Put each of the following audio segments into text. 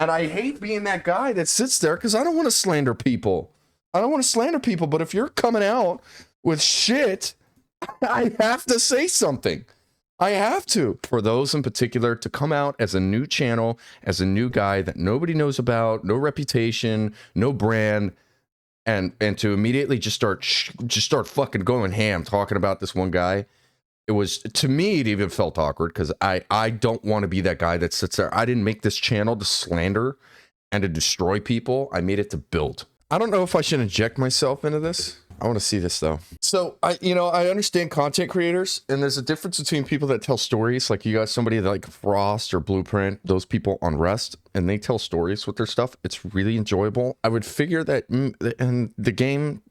And I hate being that guy that sits there because I don't want to slander people. I don't want to slander people, but if you're coming out with shit, I have to say something. I have to. For those in particular to come out as a new channel, as a new guy that nobody knows about, no reputation, no brand, and to immediately just start fucking going ham talking about this one guy. It was, to me, it even felt awkward because I don't want to be that guy that sits there. I didn't make this channel to slander and to destroy people. I made it to build. I don't know if I should inject myself into this. I want to see this though. So I understand content creators, and there's a difference between people that tell stories. Like you got somebody like Frost or Blueprint, those people on Rest, and they tell stories with their stuff. It's really enjoyable. I would figure that, and the game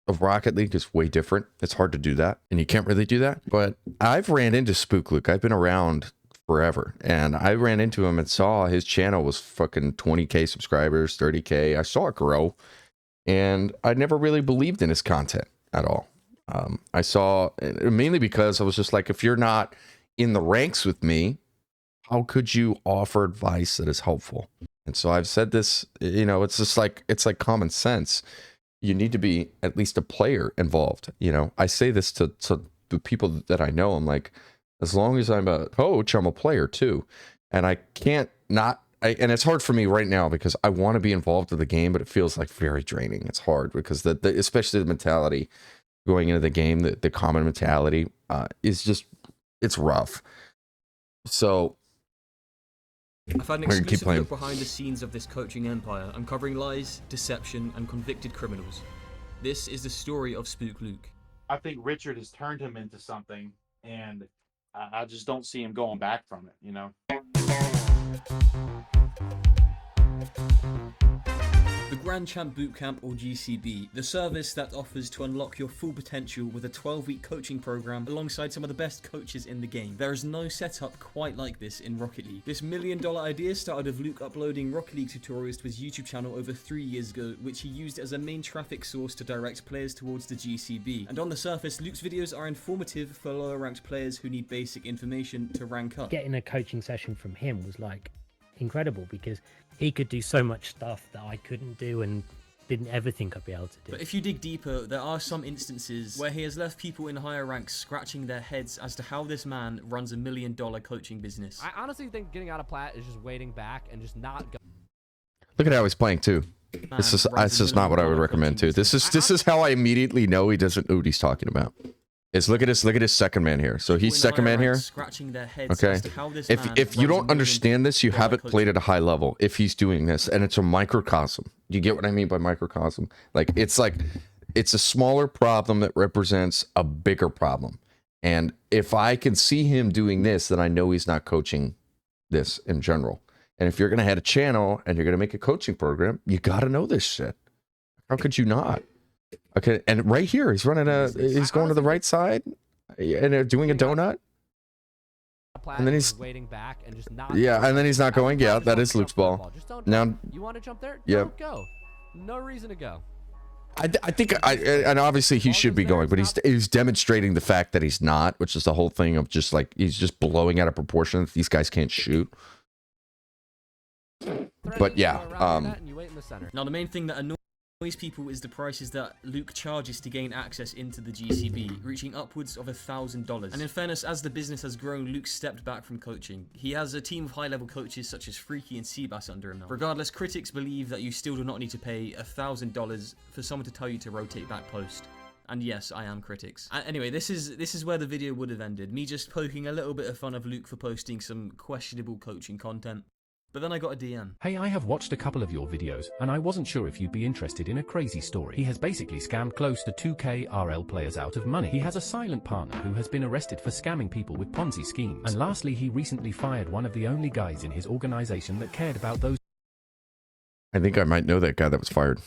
of Rocket League is way different. It's hard to do that, and you can't really do that. But I've ran into spookluke. I've been around forever, and I ran into him and saw his channel was fucking 20K subscribers, 30K. I saw it grow. And I never really believed in his content at all. I saw, mainly because I was just like, if you're not in the ranks with me, how could you offer advice that is helpful? And so I've said this, it's just like, it's like common sense. You need to be at least a player involved. I say this to the people that I know. I'm like, as long as I'm a coach, I'm a player too. And I can't not, and it's hard for me right now because I want to be involved in the game, but it feels like very draining. It's hard because especially the mentality going into the game, the common mentality is just, it's rough. So I've had an exclusive look behind the scenes of this coaching empire, uncovering lies, deception, and convicted criminals. This is the story of spookluke. I think Richard has turned him into something, and I just don't see him going back from it, The Grand Champ Bootcamp, or GCB, the service that offers to unlock your full potential with a 12-week coaching program alongside some of the best coaches in the game. There is no setup quite like this in Rocket League. This million-dollar idea started with Luke uploading Rocket League tutorials to his YouTube channel over 3 years ago, which he used as a main traffic source to direct players towards the GCB. And on the surface, Luke's videos are informative for lower-ranked players who need basic information to rank up. Getting a coaching session from him was like incredible because he could do so much stuff that I couldn't do and didn't ever think I'd be able to do. But if you dig deeper, there are some instances where he has left people in higher ranks scratching their heads as to how this man runs $1 million coaching business. I honestly think getting out of Plat is just waiting back and just not go. Look at how he's playing too. This is not what I would recommend too. This is how I immediately know he doesn't know what he's talking about. Is look at his second man here. So he's second man here. Okay. If you don't understand this, you haven't played at a high level. If he's doing this, and it's a microcosm. Do you get what I mean by microcosm? Like it's a smaller problem that represents a bigger problem. And if I can see him doing this, then I know he's not coaching this in general. And if you're gonna have a channel and you're gonna make a coaching program, you gotta know this shit. How could you not? Okay, and right here, he's running he's going to the right side and doing a donut. And then he's waiting back and just not. Yeah, and then he's not going. Yeah, that is Luke's ball. Now, you want to jump there? Yeah. Don't go. No reason to go. I think and obviously he should be going, but he's demonstrating the fact that he's not, which is the whole thing of just like he's just blowing out of proportion that these guys can't shoot. But yeah, now the main thing that annoys people is the prices that Luke charges to gain access into the GCB, reaching upwards of $1,000. And in fairness, as the business has grown, Luke stepped back from coaching. He has a team of high-level coaches such as Freaky and Seabass under him now. Regardless, critics believe that you still do not need to pay $1,000 for someone to tell you to rotate back post. And yes, I am critics. Anyway, this is where the video would have ended. Me just poking a little bit of fun of Luke for posting some questionable coaching content. But then I got a DM. Hey, I have watched a couple of your videos, and I wasn't sure if you'd be interested in a crazy story. He has basically scammed close to 2K RL players out of money. He has a silent partner who has been arrested for scamming people with Ponzi schemes. And lastly, he recently fired one of the only guys in his organization that cared about those. I think I might know that guy that was fired.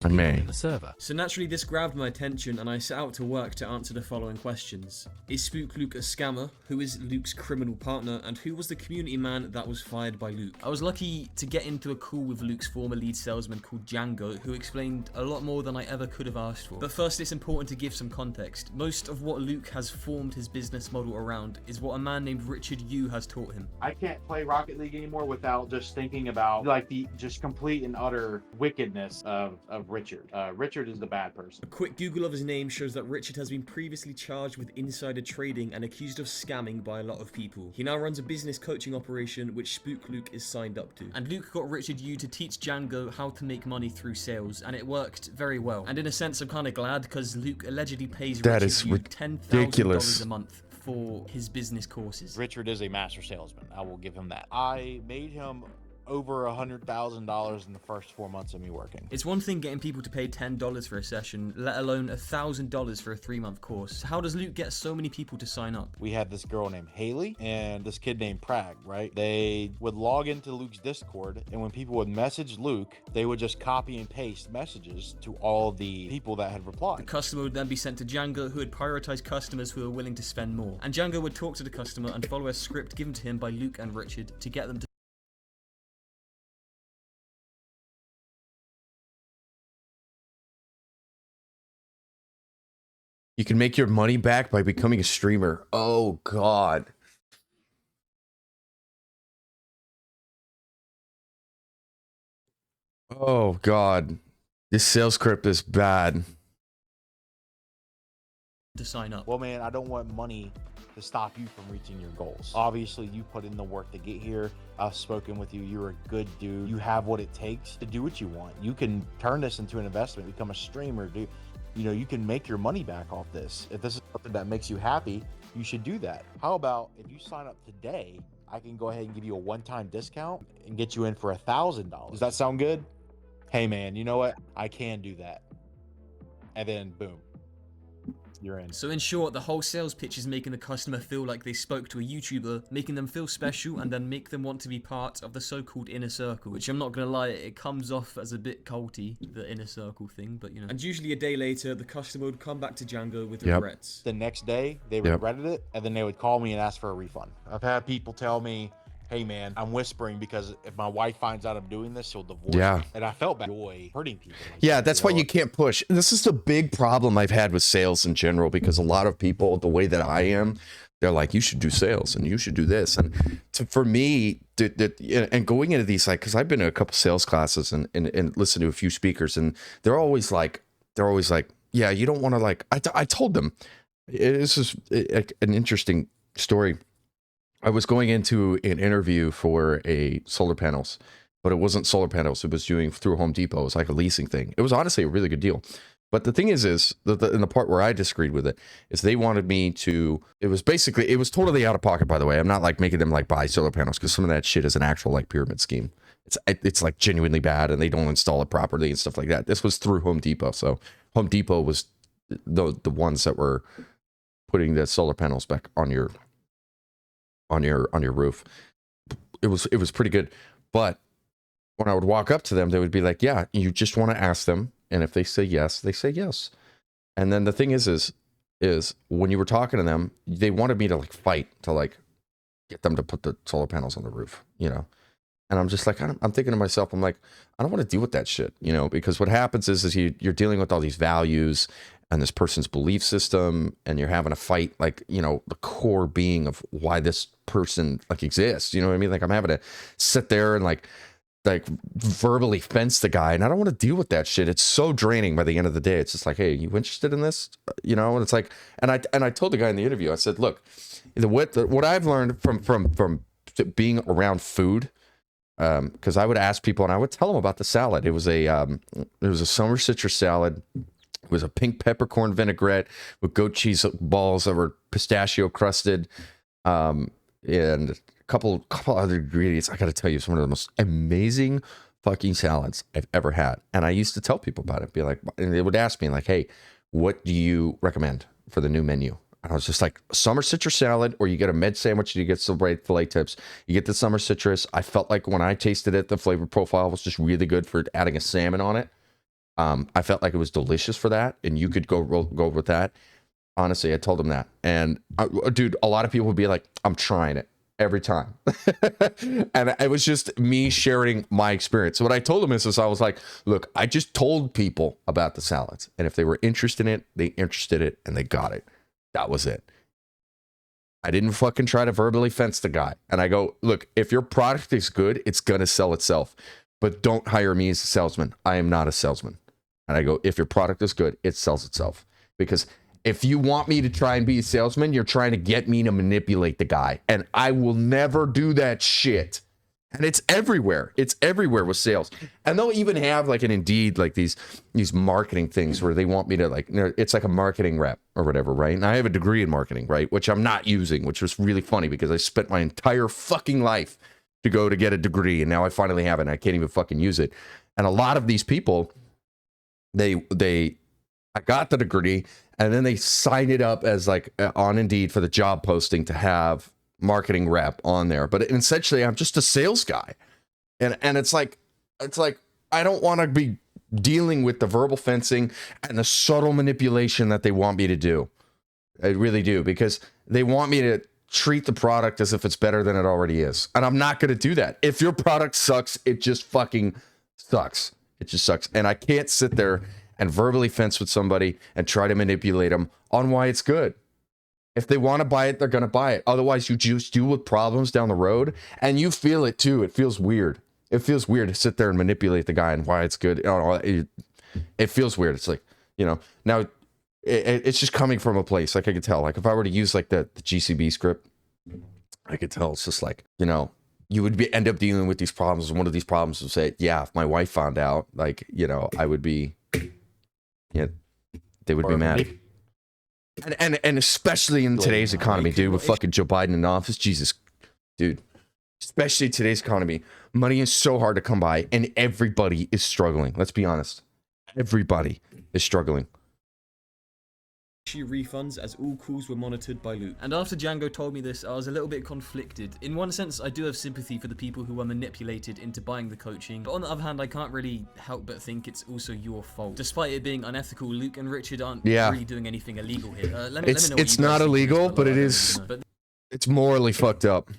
I may. in the server. So naturally this grabbed my attention and I set out to work to answer the following questions. Is spookluke a scammer? Who is Luke's criminal partner? And who was the community man that was fired by Luke? I was lucky to get into a call with Luke's former lead salesman called Django, who explained a lot more than I ever could have asked for. But first it's important to give some context. Most of what Luke has formed his business model around is what a man named Richard Yu has taught him. I can't play Rocket League anymore without just thinking about like the just complete and utter wickedness of Richard. Richard is the bad person. A quick Google of his name shows that Richard has been previously charged with insider trading and accused of scamming by a lot of people. He now runs a business coaching operation which spookluke is signed up to. And Luke got Richard Yu to teach Django how to make money through sales, and it worked very well. And in a sense I'm kind of glad because Luke allegedly pays That Richard is Yu ridiculous. $10,000 a month for his business courses. Richard is a master salesman. I will give him that. I made him over $100,000 in the first 4 months of me working. It's one thing getting people to pay $10 for a session, let alone $1,000 for a 3-month course. So how does Luke get so many people to sign up? We had this girl named Haley and this kid named Prag, right? They would log into Luke's Discord, and when people would message Luke, they would just copy and paste messages to all the people that had The replied. customer would then be sent to Django, who would prioritize customers who are willing to spend more. And Django would talk to the customer and follow a script given to him by Luke and Richard to get them to You can make your money back by becoming a streamer. Oh, God. Oh, God. This sales script is bad. sign up. Well, man, I don't want money to stop you from reaching your goals. Obviously, you put in the work to get here. I've spoken with you. You're a good dude. You have what it takes to do what you want. You can turn this into an investment, become a streamer, dude. You know, you can make your money back off this. If this is something that makes you happy, you should do that. How about if you sign up today, I can go ahead and give you a one-time discount and get you in for $1,000. Does that sound good? Hey man, you know what? I can do that. And then boom, you're in. So in short, the whole sales pitch is making the customer feel like they spoke to a YouTuber, making them feel special, and then make them want to be part of the so-called inner circle, which I'm not gonna lie, it comes off as a bit culty, the inner circle thing, but you know. And usually a day later, the customer would come back to Django with regrets. The next day, they regretted it, and then they would call me and ask for a refund. I've had people tell me, hey man, I'm whispering because if my wife finds out I'm doing this, she'll divorce me. And I felt bad hurting people. Like yeah, that's why you can't push. This is the big problem I've had with sales in general, because a lot of people, the way that I am, they're like, you should do sales and you should do this. And for me, and going into these, like, because I've been to a couple sales classes and listened to a few speakers, and they're always like, yeah, you don't want to, like, I told them, this is an interesting story. I was going into an interview for a solar panels, but it wasn't solar panels. It was doing through Home Depot. It was like a leasing thing. It was honestly a really good deal. But the thing is that in the part where I disagreed with it is they wanted me to, it was totally out of pocket, by the way. I'm not like making them like buy solar panels, because some of that shit is an actual like pyramid scheme. It's like genuinely bad, and they don't install it properly and stuff like that. This was through Home Depot. So Home Depot was the ones that were putting the solar panels back on your roof. It was pretty good. But when I would walk up to them, they would be like, yeah, you just want to ask them, and if they say yes, they say yes. And then the thing is when you were talking to them, they wanted me to like fight to like get them to put the solar panels on the roof, you know. And I'm just like, I'm thinking to myself, I'm like, I don't want to deal with that shit, you know, because what happens is you're dealing with all these values and this person's belief system, and you're having a fight, like, you know, the core being of why this person like exists. You know what I mean? Like, I'm having to sit there and like verbally fence the guy, and I don't want to deal with that shit. It's so draining by the end of the day. It's just like, hey, you interested in this? You know, and it's like, and I told the guy in the interview, I said, look, what I've learned from being around food, because I would ask people and I would tell them about the salad. It was a summer citrus salad. It was a pink peppercorn vinaigrette with goat cheese balls that were pistachio crusted, and a couple other ingredients. I got to tell you, it's one of the most amazing fucking salads I've ever had. And I used to tell people about it, be like, and they would ask me like, hey, what do you recommend for the new menu? And I was just like, summer citrus salad, or you get a med sandwich and you get some filet tips. You get the summer citrus. I felt like when I tasted it, the flavor profile was just really good for adding a salmon on it. I felt like it was delicious for that, and you could go with that. Honestly, I told him that, and dude, a lot of people would be like, "I'm trying it every time," and it was just me sharing my experience. So what I told him is I was like, "Look, I just told people about the salads, and if they were interested in it, they interested it, and they got it. That was it. I didn't fucking try to verbally fence the guy." And I go, "Look, if your product is good, it's gonna sell itself, but don't hire me as a salesman. I am not a salesman." And I go, "If your product is good, it sells itself, because if you want me to try and be a salesman, you're trying to get me to manipulate the guy. And I will never do that shit." And it's everywhere. It's everywhere with sales. And they'll even have like an Indeed, like these marketing things where they want me to like, it's like a marketing rep or whatever, right? And I have a degree in marketing, right? Which I'm not using, which was really funny because I spent my entire fucking life to go to get a degree. And now I finally have it and I can't even fucking use it. And a lot of these people, I got the degree and then they sign it up as like on Indeed for the job posting to have marketing rep on there. But essentially I'm just a sales guy. And it's like, I don't want to be dealing with the verbal fencing and the subtle manipulation that they want me to do. I really do, because they want me to treat the product as if it's better than it already is. And I'm not going to do that. If your product sucks, it just fucking sucks. It just sucks. And I can't sit there and verbally fence with somebody and try to manipulate them on why it's good. If they want to buy it, they're going to buy it. Otherwise, you just deal with problems down the road, and you feel it too. It feels weird. It feels weird to sit there and manipulate the guy and why it's good. It feels weird. It's like, now it's just coming from a place. Like I could tell, like if I were to use like the GCB script, I could tell it's just like, you would end up dealing with these problems. And one of these problems would say, yeah, if my wife found out, like, I would be, they would be mad. And especially in today's economy, dude, with fucking Joe Biden in office, Jesus, dude, especially today's economy, money is so hard to come by and everybody is struggling. Let's be honest. Everybody is struggling. Refunds as all calls were monitored by Luke. And after Django told me this, I was a little bit conflicted. In one sense, I do have sympathy for the people who were manipulated into buying the coaching, but on the other hand, I can't really help but think it's also your fault. Despite it being unethical, Luke and Richard aren't really doing anything illegal here. It's not illegal, but it is. It's morally fucked up.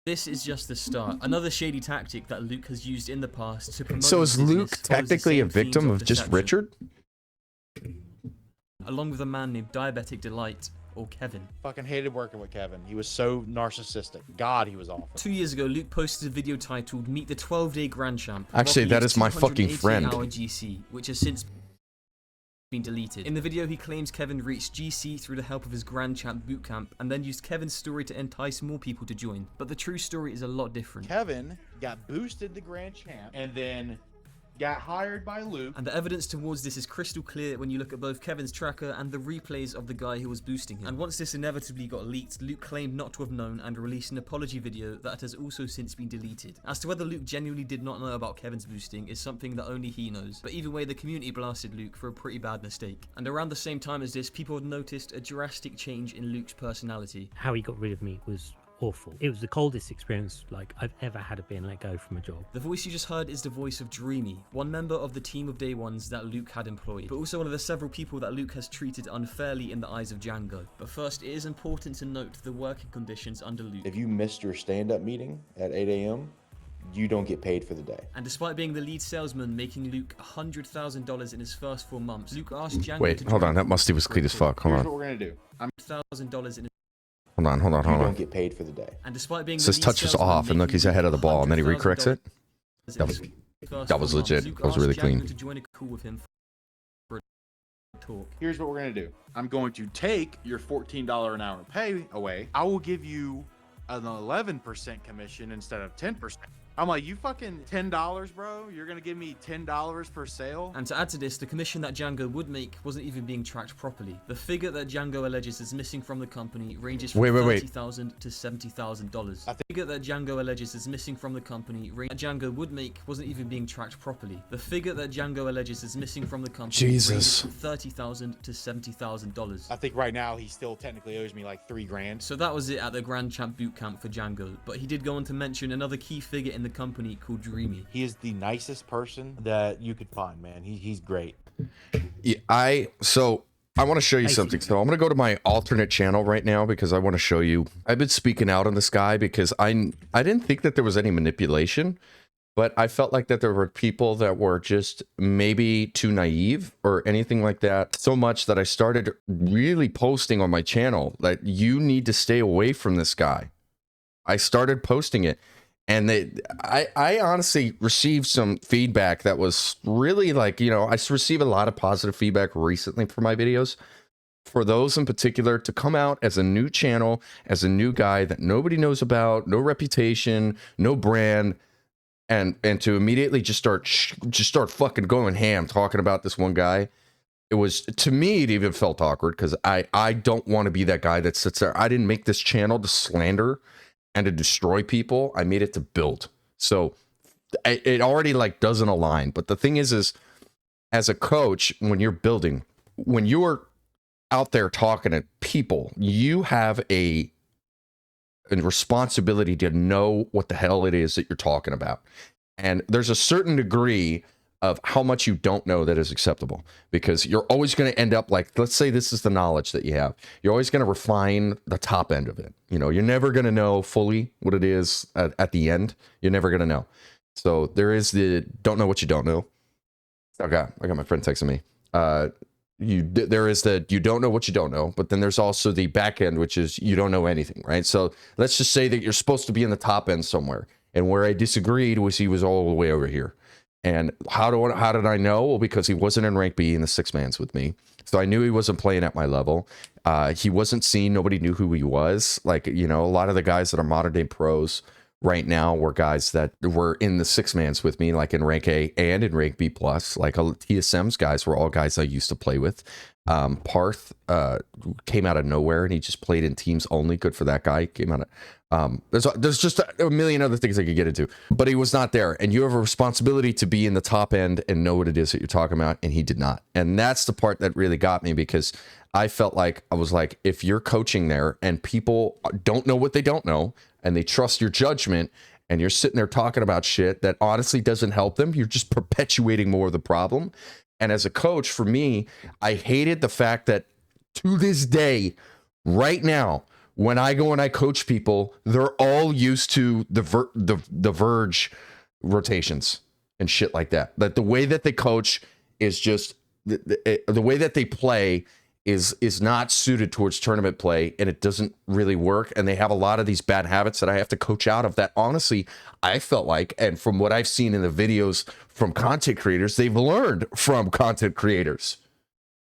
This is just the start. Another shady tactic that Luke has used in the past to promote. So is Luke technically a victim of just Richard? Along with a man named Diabetic Delight, or Kevin. Fucking hated working with Kevin. He was so narcissistic. God, he was awful. 2 years ago, Luke posted a video titled "Meet the 12-Day Grand Champ." Actually, that is my fucking friend. GC, which has since been deleted. In the video, he claims Kevin reached GC through the help of his Grand Champ bootcamp, and then used Kevin's story to entice more people to join. But the true story is a lot different. Kevin got boosted to Grand Champ, and then got hired by Luke. And the evidence towards this is crystal clear when you look at both Kevin's tracker and the replays of the guy who was boosting him. And once this inevitably got leaked, Luke claimed not to have known and released an apology video that has also since been deleted. As to whether Luke genuinely did not know about Kevin's boosting is something that only he knows. But either way, the community blasted Luke for a pretty bad mistake. And around the same time as this, people had noticed a drastic change in Luke's personality. How he got rid of me was awful. It was the coldest experience like I've ever had of being let go from a job. The voice you just heard is the voice of Dreamy, one member of the team of day ones that Luke had employed, but also one of the several people that Luke has treated unfairly in the eyes of Django. But first, it is important to note the working conditions under Luke. If you missed your stand-up meeting at 8 a.m., you don't get paid for the day. And despite being the lead salesman, making Luke $100,000 in his first 4 months, Luke asked Django Wait, hold on, that musty was clean as fuck. Hold Here's on. what we're gonna do. $1,000 in Hold on. You don't get paid for the day. And despite being Says touch was off, and look, he's ahead of the ball, and then he recorrects it. That was legit. That was really clean. To join a call with him for a talk. Here's what we're gonna do. I'm going to take your $14 an hour pay away. I will give you an 11% commission instead of 10%. I'm like, you fucking $10, bro? You're gonna give me $10 per sale? And to add to this, the commission that Django would make wasn't even being tracked properly. The figure that Django alleges is missing from the company ranges from $30,000 to $70,000. The figure that Django alleges is missing from the company that Django would make wasn't even being tracked properly. The figure that Django alleges is missing from the company ranges from $30,000 to $70,000. I think right now he still technically owes me like $3 grand. So that was it at the Grand Champ bootcamp for Django, but he did go on to mention another key figure in the company called Dreamy. He is the nicest person that you could find, man. He's great. Yeah, so I want to show you something. So I'm going to go to my alternate channel right now because I want to show you. I've been speaking out on this guy because I didn't think that there was any manipulation, but I felt like that there were people that were just maybe too naive or anything like that. So much that I started really posting on my channel that you need to stay away from this guy. I started posting it. And I honestly received some feedback that was really like, I receive a lot of positive feedback recently for my videos. For those in particular to come out as a new channel, as a new guy that nobody knows about, no reputation, no brand, and to immediately just start fucking going ham talking about this one guy. It was, to me, it even felt awkward because I don't want to be that guy that sits there. I didn't make this channel to slander and to destroy people. I made it to build. So it already like doesn't align. But the thing is as a coach, when you're building, when you're out there talking to people, you have a responsibility to know what the hell it is that you're talking about. And there's a certain degree of how much you don't know that is acceptable, because you're always going to end up like, let's say this is the knowledge that you have. You're always going to refine the top end of it. You're never going to know fully what it is at the end. You're never going to know. So there is the don't know what you don't know. Okay, I got my friend texting me. There is the you don't know what you don't know, but then there's also the back end, which is you don't know anything, right? So let's just say that you're supposed to be in the top end somewhere, and where I disagreed was he was all the way over here. And how did I know? Well, because he wasn't in rank B in the 6-mans with me. So I knew he wasn't playing at my level. He wasn't seen. Nobody knew who he was. Like, a lot of the guys that are modern day pros right now were guys that were in the 6-mans with me, like in rank A and in rank B plus. Like TSM's guys were all guys I used to play with. Parth came out of nowhere and he just played in teams only. Good for that guy. Came out of there's just a million other things I could get into, but he was not there. And you have a responsibility to be in the top end and know what it is that you're talking about, and he did not. And that's the part that really got me, because I felt like I was like, if you're coaching there and people don't know what they don't know and they trust your judgment, and you're sitting there talking about shit that honestly doesn't help them, you're just perpetuating more of the problem. And as a coach, for me, I hated the fact that to this day, right now, when I go and I coach people, they're all used to the Verge rotations and shit like that. That the way that they coach is just the way that they play is not suited towards tournament play, and it doesn't really work. And they have a lot of these bad habits that I have to coach out of, that honestly I felt like, and from what I've seen in the videos from content creators, they've learned from content creators.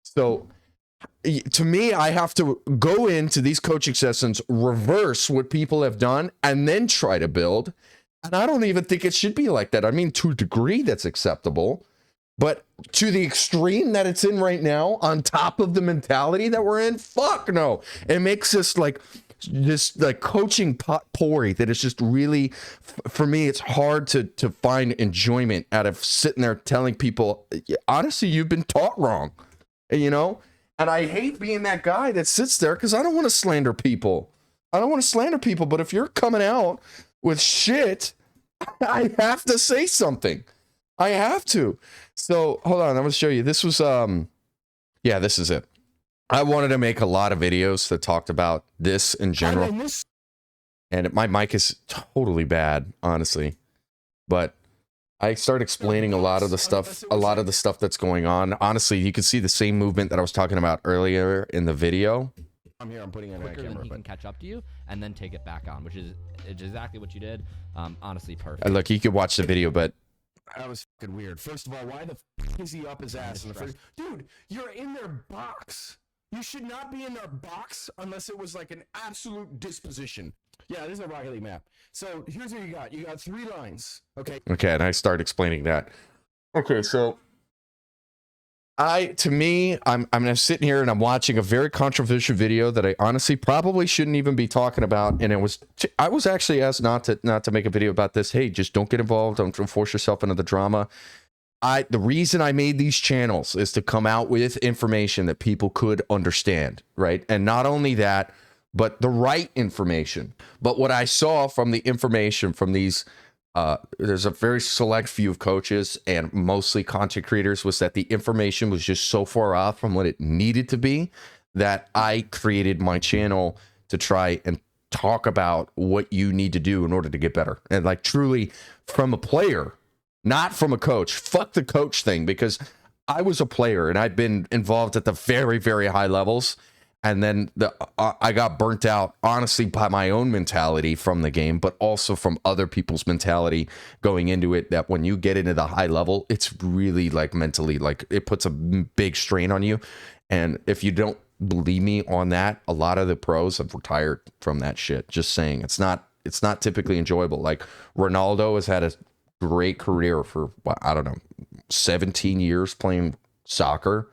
So to me, I have to go into these coaching sessions, reverse what people have done, and then try to build. And I don't even think it should be like that. I mean, to a degree that's acceptable, but to the extreme that it's in right now, on top of the mentality that we're in, fuck no. It makes us like this like coaching potpourri that is just really, for me, it's hard to find enjoyment out of sitting there telling people, honestly, you've been taught wrong, And I hate being that guy that sits there because I don't want to slander people. But if you're coming out with shit, I have to say something. I have to. So hold on, I'm going to show you. This was, yeah, this is it. I wanted to make a lot of videos that talked about this in general. And my mic is totally bad, honestly. But I start explaining a lot of the stuff that's going on. Honestly, you can see the same movement that I was talking about earlier in the video. I'm here. I'm putting it on camera. He can catch up to you and then take it back on, which is exactly what you did. Honestly, perfect. Look, you could watch the video, but that was fucking weird. First of all, why the f is he up his ass in the first? Dude, you're in their box. You should not be in their box unless it was like an absolute disposition. Yeah, this is a Rocket League map. So here's what you got. You got 3 lines. Okay. Okay, and I start explaining that. Okay, so I'm sitting here and I'm watching a very controversial video that I honestly probably shouldn't even be talking about. And I was actually asked not to make a video about this. Hey, just don't get involved. Don't force yourself into the drama. The reason I made these channels is to come out with information that people could understand, right? And not only that, but the right information. But what I saw from the information from these there's a very select few of coaches and mostly content creators, was that the information was just so far off from what it needed to be that I created my channel to try and talk about what you need to do in order to get better. And like truly from a player, not from a coach. Fuck the coach thing, because I was a player and I'd been involved at the very, very high levels. And then I got burnt out, honestly, by my own mentality from the game, but also from other people's mentality going into it, that when you get into the high level, it's really like mentally, like it puts a big strain on you. And if you don't believe me on that, a lot of the pros have retired from that shit. Just saying, it's not typically enjoyable. Like Ronaldo has had a great career for, I don't know, 17 years playing soccer.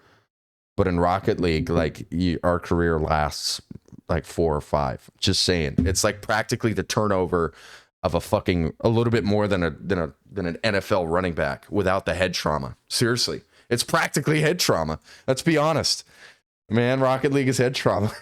But in Rocket League, like our career lasts like 4 or 5. Just saying, it's like practically the turnover of a little bit more than an NFL running back without the head trauma. Seriously, it's practically head trauma. Let's be honest, man. Rocket League is head trauma.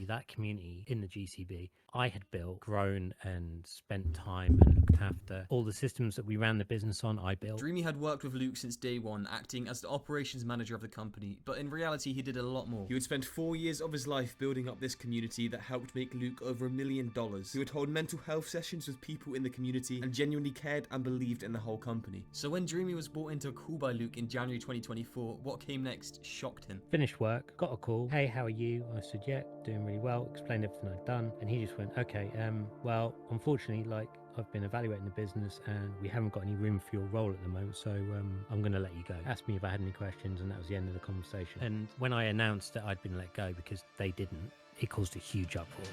That community in the GCB, I had built, grown, and spent time and looked after. All the systems that we ran the business on, I built. Dreamy had worked with Luke since day one, acting as the operations manager of the company, but in reality he did a lot more. He would spend 4 years of his life building up this community that helped make Luke over $1 million. He would hold mental health sessions with people in the community and genuinely cared and believed in the whole company. So when Dreamy was brought into a call by Luke in January 2024, what came next shocked him. Finished work, got a call. Hey, how are you? I said, yeah, doing really well. Explained everything I'd done, and he just went, okay, well, unfortunately, like, I've been evaluating the business and we haven't got any room for your role at the moment, so I'm going to let you go. Asked me if I had any questions, and that was the end of the conversation. And when I announced that I'd been let go because they didn't, it caused a huge uproar.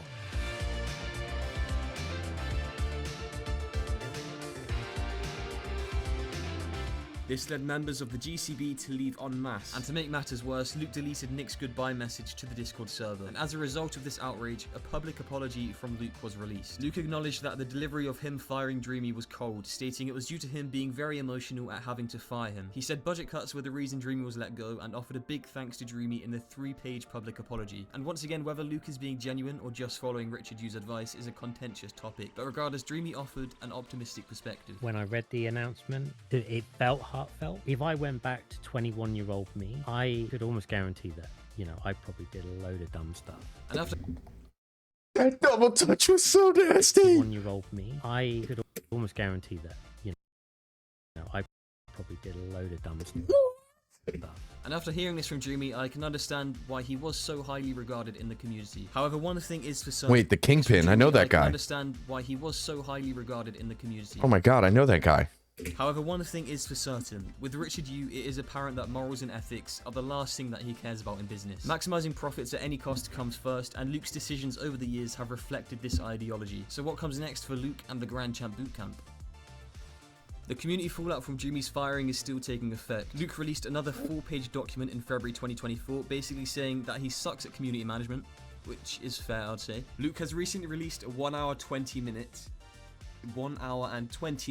This led members of the GCB to leave en masse, and to make matters worse, Luke deleted Nick's goodbye message to the Discord server, and as a result of this outrage, a public apology from Luke was released. Luke acknowledged that the delivery of him firing Dreamy was cold, stating it was due to him being very emotional at having to fire him. He said budget cuts were the reason Dreamy was let go, and offered a big thanks to Dreamy in the 3-page public apology. And once again, whether Luke is being genuine or just following Richard Yu's advice is a contentious topic, but regardless, Dreamy offered an optimistic perspective. When I read the announcement, it felt heartfelt. If I went back to 21-year-old me, I could almost guarantee that, you know, I probably did a load of dumb stuff. And after That double touch was so nasty. 21-year-old me, I could almost guarantee that, you know, I probably did a load of dumb stuff. And after hearing this from Dreamy, I can understand why he was so highly regarded in the community. However, one thing is for certain. Wait, the Kingpin. I know that guy. I can understand why he was so highly regarded in the community. Oh my god, I know that guy. However, one thing is for certain. With Richard Yu, it is apparent that morals and ethics are the last thing that he cares about in business. Maximizing profits at any cost comes first, and Luke's decisions over the years have reflected this ideology. So what comes next for Luke and the Grand Champ Bootcamp? The community fallout from Dreamy's firing is still taking effect. Luke released another 4-page document in February 2024, basically saying that he sucks at community management, which is fair, I'd say. Luke has recently released a 1 hour and 20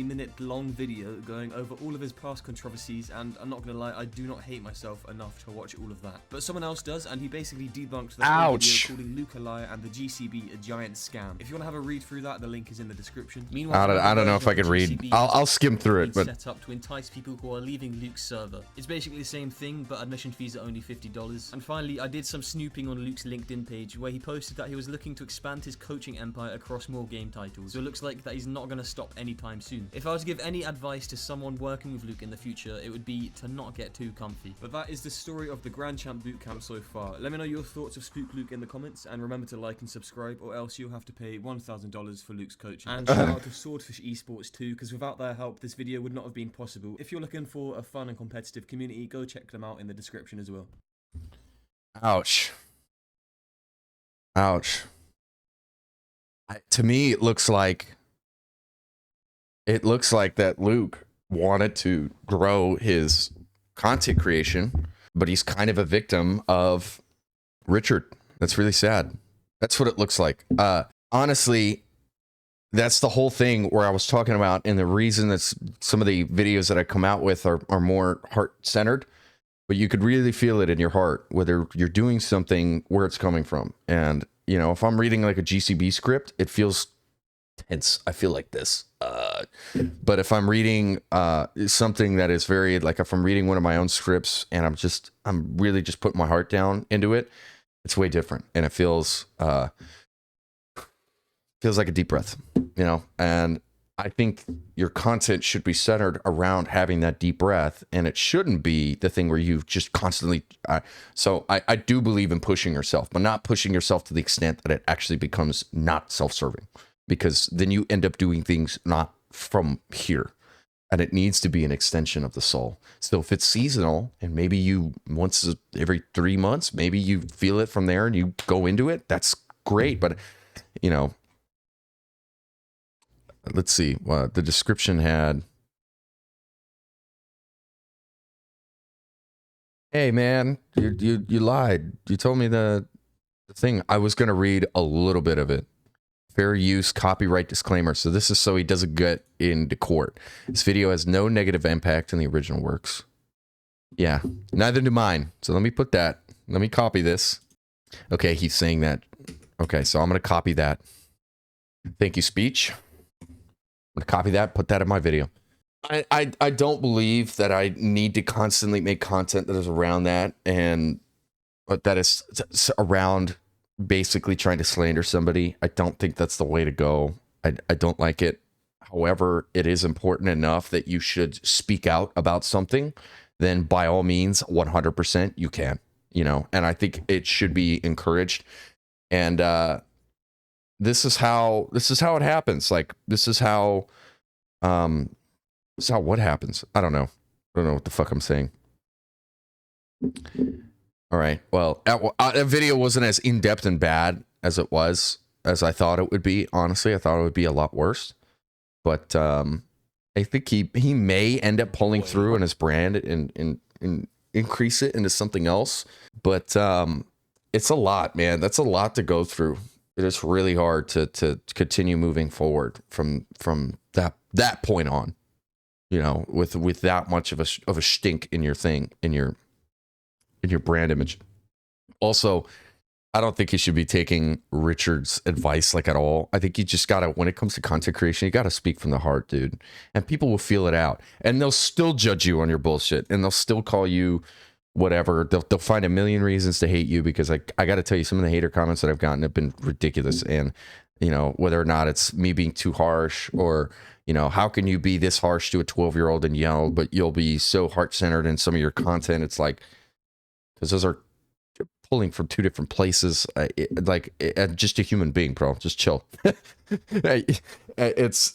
minute long video going over all of his past controversies, and I'm not gonna lie, I do not hate myself enough to watch all of that. But someone else does, and he basically debunked the whole video, calling Luke a liar and the GCB a giant scam. If you want to have a read through that, the link is in the description. Meanwhile, I don't know if I could read. I'll skim through it, but set up to entice people who are leaving Luke's server. It's basically the same thing, but admission fees are only $50. And finally, I did some snooping on Luke's LinkedIn page, where he posted that he was looking to expand his coaching empire across more game titles. So it looks like that he's not going to stop anytime soon. If I were to give any advice to someone working with Luke in the future, it would be to not get too comfy. But that is the story of the Grand Champ Bootcamp so far. Let me know your thoughts of spookluke in the comments, and remember to like and subscribe, or else you'll have to pay $1,000 for Luke's coaching. And shout out to Swordfish Esports too, because without their help, this video would not have been possible. If you're looking for a fun and competitive community, go check them out in the description as well. ouch. To me, it looks like that Luke wanted to grow his content creation, but he's kind of a victim of Richard. That's really sad. That's what it looks like. Honestly, that's the whole thing where I was talking about, and the reason that some of the videos that I come out with are more heart-centered, but you could really feel it in your heart, whether you're doing something, where it's coming from. And, you know, if I'm reading like a GCB script, it feels tense. I feel like this. But if I'm reading something that is very, like if I'm reading one of my own scripts and I'm really just putting my heart down into it, it's way different. And it feels like a deep breath, you know? And I think your content should be centered around having that deep breath, and it shouldn't be the thing where you just constantly. So I do believe in pushing yourself, but not pushing yourself to the extent that it actually becomes not self-serving, because then you end up doing things not from here, and it needs to be an extension of the soul. So if it's seasonal, and maybe you once every 3 months, maybe you feel it from there and you go into it, that's great. But you know. Let's see. The description had, "Hey man, you lied. You told me the thing." I was gonna read a little bit of it. Fair use, copyright disclaimer. So this is so he doesn't get into court. This video has no negative impact on the original works. Yeah, neither do mine. So let me put that. Let me copy this. Okay, he's saying that. Okay, so I'm gonna copy that. Thank you, speech. I'm gonna copy that, put that in my video. I don't believe that I need to constantly make content that is around that, and that is around basically trying to slander somebody. I don't think that's the way to go. I don't like it. However, it is important enough that you should speak out about something. Then by all means, 100% you can, you know, and I think it should be encouraged. And this is how it happens. Like, this is how what happens. I don't know what the fuck I'm saying. All right, well, that video wasn't as in-depth and bad as I thought it would be. Honestly, I thought it would be a lot worse, but I think he may end up pulling through in his brand and increase it into something else. But it's a lot, man. That's a lot to go through. It is really hard to continue moving forward from that point on, you know, with that much of a stink in your thing, in your brand image. Also, I don't think you should be taking Richard's advice like at all. I think you just gotta, when it comes to content creation, you gotta speak from the heart, dude. And people will feel it out, and they'll still judge you on your bullshit, and they'll still call you whatever. They'll find a million reasons to hate you, because I got to tell you, some of the hater comments that I've gotten have been ridiculous. And, you know, whether or not it's me being too harsh, or, you know, how can you be this harsh to a 12-year-old and yell, but you'll be so heart-centered in some of your content? It's like, because those are pulling from two different places. Just a human being, bro. Just chill. It's,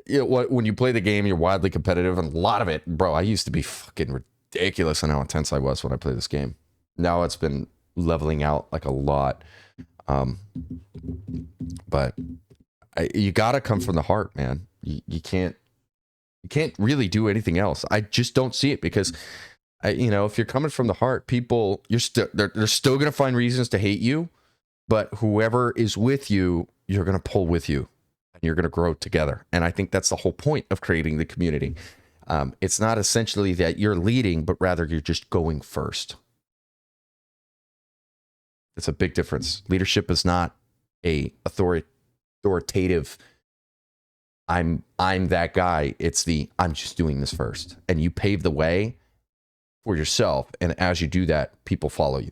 you know, when you play the game, you're wildly competitive, and a lot of it, bro. I used to be fucking ridiculous on how intense I was when I played this game. Now it's been leveling out like a lot. But you gotta come from the heart, man. You can't really do anything else. I just don't see it, because you know, if you're coming from the heart, people, they're still gonna find reasons to hate you, but whoever is with you, you're gonna pull with you, and you're gonna grow together. And I think that's the whole point of creating the community. It's not essentially that you're leading, but rather you're just going first. It's a big difference. Leadership is not a authoritative, I'm that guy. It's I'm just doing this first. And you pave the way for yourself. And as you do that, people follow you.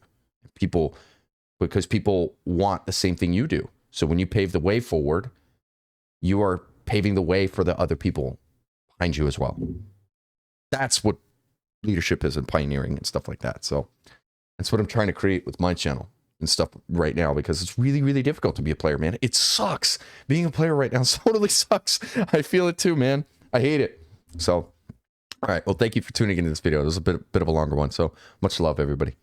Because people want the same thing you do. So when you pave the way forward, you are paving the way for the other people behind you as well. That's what leadership is, and pioneering and stuff like that. So that's what I'm trying to create with my channel and stuff right now, because it's really, really difficult to be a player, man. It sucks. Being a player right now totally sucks. I feel it too, man. I hate it. So, all right. Well, thank you for tuning into this video. It was a bit of a longer one. So much love, everybody.